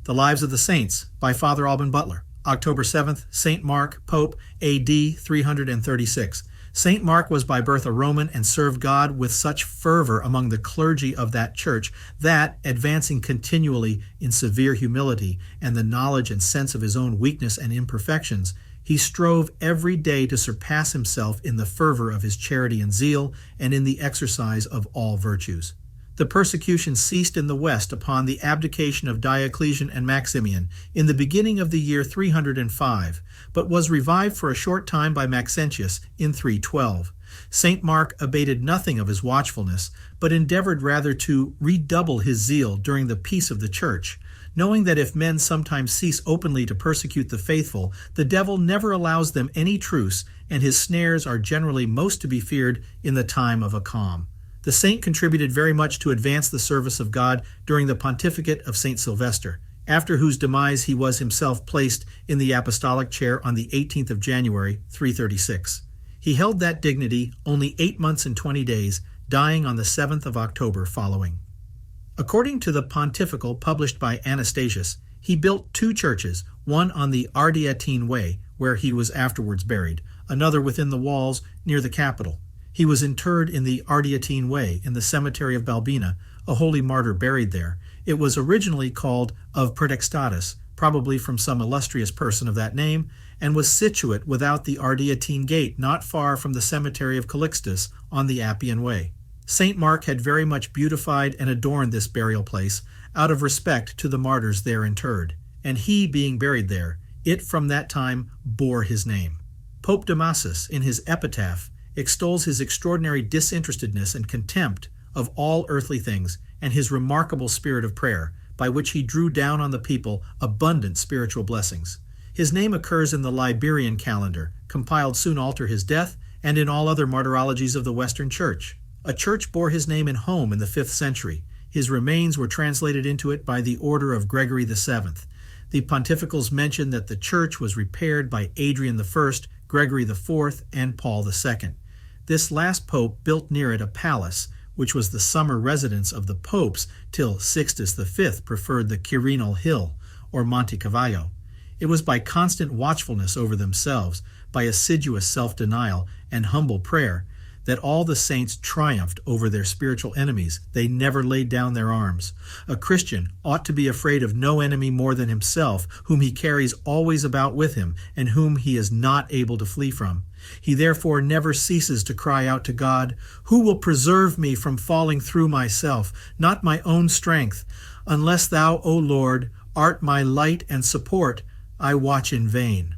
The Lives of the Saints by Father Alban Butler. October 7th, St. Mark, Pope, A.D. 336. St. Mark was by birth a Roman and served God with such fervor among the clergy of that church that, advancing continually in severe humility and the knowledge and sense of his own weakness and imperfections, he strove every day to surpass himself in the fervor of his charity and zeal and in the exercise of all virtues. The persecution ceased in the West upon the abdication of Diocletian and Maximian in the beginning of the year 305, but was revived for a short time by Maxentius in 312. St. Mark abated nothing of his watchfulness, but endeavored rather to redouble his zeal during the peace of the Church, knowing that if men sometimes cease openly to persecute the faithful, the devil never allows them any truce, and his snares are generally most to be feared in the time of a calm. The saint contributed very much to advance the service of God during the pontificate of St. Sylvester, after whose demise he was himself placed in the apostolic chair on the 18th of January, 336. He held that dignity only 8 months and 20 days, dying on the 7th of October following. According to the Pontifical published by Anastasius, he built 2 churches, one on the Ardeatine Way, where he was afterwards buried, another within the walls near the capital. He was interred in the Ardeatine Way in the cemetery of Balbina, a holy martyr buried there. It was originally called of Praetextatus, probably from some illustrious person of that name, and was situate without the Ardeatine Gate, not far from the cemetery of Calixtus on the Appian Way. St. Mark had very much beautified and adorned this burial place out of respect to the martyrs there interred, and he being buried there, it from that time bore his name. Pope Damasus, in his epitaph, extols his extraordinary disinterestedness and contempt of all earthly things and his remarkable spirit of prayer, by which he drew down on the people abundant spiritual blessings. His name occurs in the Liberian Calendar, compiled soon after his death, and in all other martyrologies of the Western Church. A church bore his name in Home in the 5th century. His remains were translated into it by the order of Gregory VII. The pontificals mention that the church was repaired by Adrian I, Gregory IV, and Paul II. This last pope built near it a palace, which was the summer residence of the popes till Sixtus V preferred the Quirinal Hill, or Monte Cavallo. It was by constant watchfulness over themselves, by assiduous self-denial and humble prayer, that all the saints triumphed over their spiritual enemies. They never laid down their arms. A Christian ought to be afraid of no enemy more than himself, whom he carries always about with him, and whom he is not able to flee from. He therefore never ceases to cry out to God, "Who will preserve me from falling through myself, not my own strength? Unless thou, O Lord, art my light and support, I watch in vain."